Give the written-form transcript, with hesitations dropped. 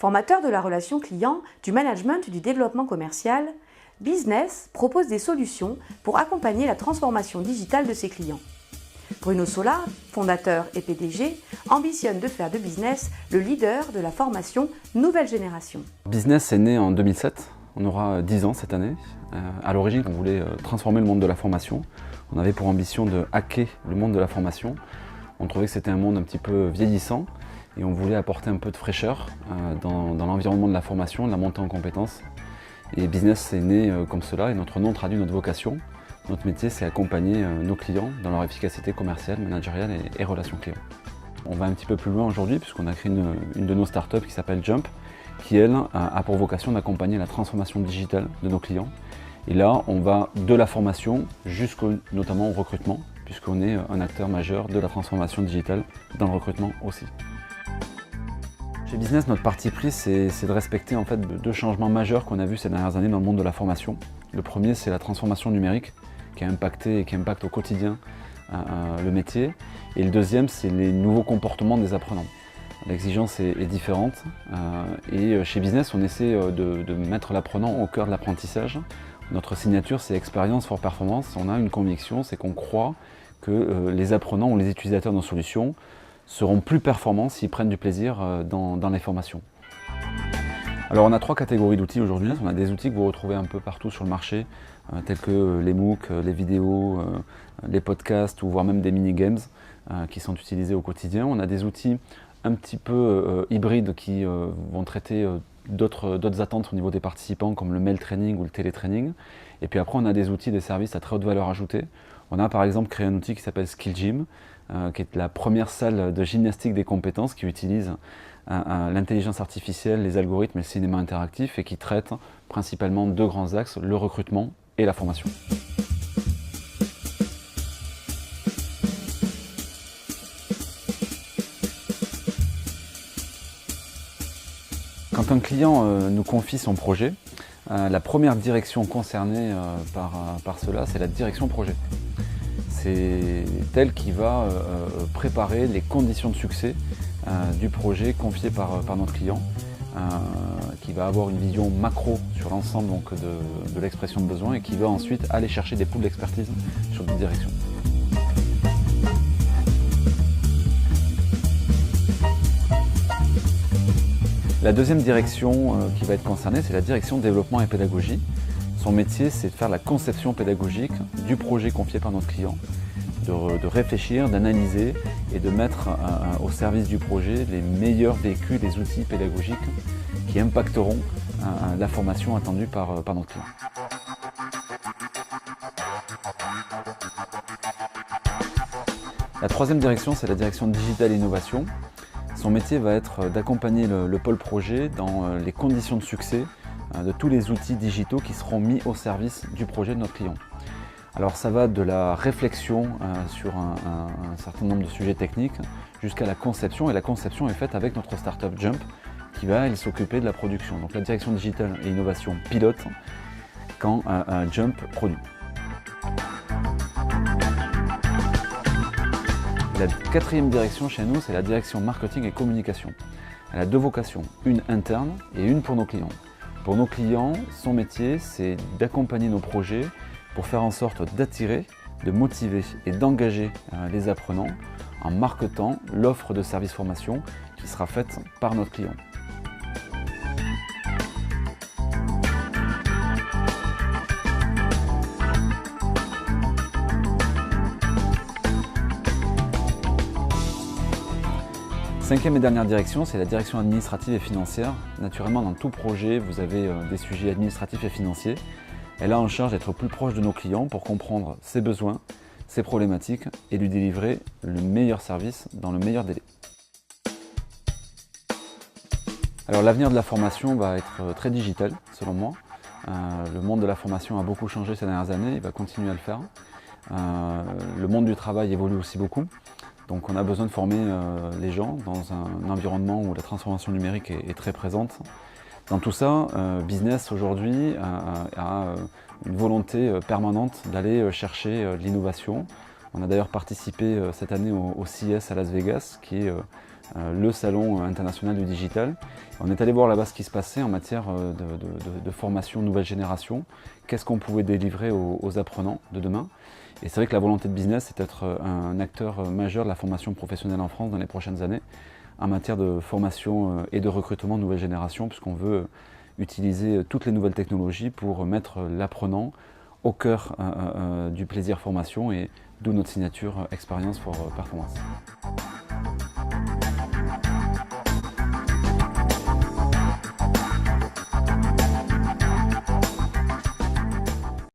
Formateur de la relation client, du management et du développement commercial, Business propose des solutions pour accompagner la transformation digitale de ses clients. Bruno Sola, fondateur et PDG, ambitionne de faire de Business le leader de la formation nouvelle génération. Business est né en 2007, on aura 10 ans cette année. À l'origine, on voulait transformer le monde de la formation. On avait pour ambition de hacker le monde de la formation. On trouvait que c'était un monde un petit peu vieillissant et on voulait apporter un peu de fraîcheur dans l'environnement de la formation, de la montée en compétences. Et Business est né comme cela et notre nom traduit notre vocation. Notre métier, c'est accompagner nos clients dans leur efficacité commerciale, managériale et relations clients. On va un petit peu plus loin aujourd'hui puisqu'on a créé une de nos startups qui s'appelle Jump, qui elle a pour vocation d'accompagner la transformation digitale de nos clients. Et là, on va de la formation jusqu'au notamment au recrutement, puisqu'on est un acteur majeur de la transformation digitale dans le recrutement aussi. Chez Business, notre parti pris, c'est de respecter en fait deux changements majeurs qu'on a vus ces dernières années dans le monde de la formation. Le premier, c'est la transformation numérique qui a impacté et qui impacte au quotidien le métier. Et le deuxième, c'est les nouveaux comportements des apprenants. L'exigence est différente et chez Business, on essaie de mettre l'apprenant au cœur de l'apprentissage. Notre signature, c'est expérience for performance. On a une conviction, c'est qu'on croit que les apprenants ou les utilisateurs de nos solutions seront plus performants s'ils prennent du plaisir dans les formations. Alors on a 3 catégories d'outils aujourd'hui. On a des outils que vous retrouvez un peu partout sur le marché, tels que les MOOC, les vidéos, les podcasts ou voire même des mini-games qui sont utilisés au quotidien. On a des outils un petit peu hybrides qui vont traiter d'autres attentes au niveau des participants comme le mail training ou le télétraining. Et puis après on a des outils, des services à très haute valeur ajoutée. On a par exemple créé un outil qui s'appelle Skill Gym, qui est la première salle de gymnastique des compétences qui utilise l'intelligence artificielle, les algorithmes et le cinéma interactif et qui traite principalement 2 grands axes, le recrutement et la formation. Quand un client nous confie son projet, la première direction concernée par cela, c'est la direction projet. C'est elle qui va préparer les conditions de succès du projet confié par notre client, qui va avoir une vision macro sur l'ensemble de l'expression de besoin et qui va ensuite aller chercher des pools d'expertise sur d'autres directions. La deuxième direction qui va être concernée, c'est la direction développement et pédagogie. Son métier, c'est de faire la conception pédagogique du projet confié par notre client, de réfléchir, d'analyser et de mettre au service du projet les meilleurs véhicules, les outils pédagogiques qui impacteront la formation attendue par notre client. La troisième direction, c'est la direction digitale et innovation. Son métier va être d'accompagner le pôle projet dans les conditions de succès de tous les outils digitaux qui seront mis au service du projet de notre client. Alors ça va de la réflexion sur un certain nombre de sujets techniques jusqu'à la conception, et la conception est faite avec notre startup Jump qui va s'occuper de la production. Donc la direction digitale et innovation pilote quand Jump produit. La 4e direction chez nous, c'est la direction marketing et communication. Elle a 2 vocations, une interne et une pour nos clients. Pour nos clients, son métier, c'est d'accompagner nos projets pour faire en sorte d'attirer, de motiver et d'engager les apprenants en marketant l'offre de service formation qui sera faite par notre client. Cinquième et dernière direction, c'est la direction administrative et financière. Naturellement, dans tout projet, vous avez des sujets administratifs et financiers. Elle a en charge d'être plus proche de nos clients pour comprendre ses besoins, ses problématiques et lui délivrer le meilleur service dans le meilleur délai. Alors l'avenir de la formation va être très digital, selon moi. Le monde de la formation a beaucoup changé ces dernières années, il va continuer à le faire. Le monde du travail évolue aussi beaucoup. Donc on a besoin de former les gens dans un environnement où la transformation numérique est très présente. Dans tout ça, Business aujourd'hui a une volonté permanente d'aller chercher de l'innovation. On a d'ailleurs participé cette année au CES à Las Vegas, qui est le salon international du digital. On est allé voir là-bas ce qui se passait en matière de formation nouvelle génération, qu'est-ce qu'on pouvait délivrer aux apprenants de demain. Et c'est vrai que la volonté de business, c'est d'être un acteur majeur de la formation professionnelle en France dans les prochaines années, en matière de formation et de recrutement nouvelle génération, puisqu'on veut utiliser toutes les nouvelles technologies pour mettre l'apprenant au cœur du plaisir formation, et d'où notre signature expérience for performance.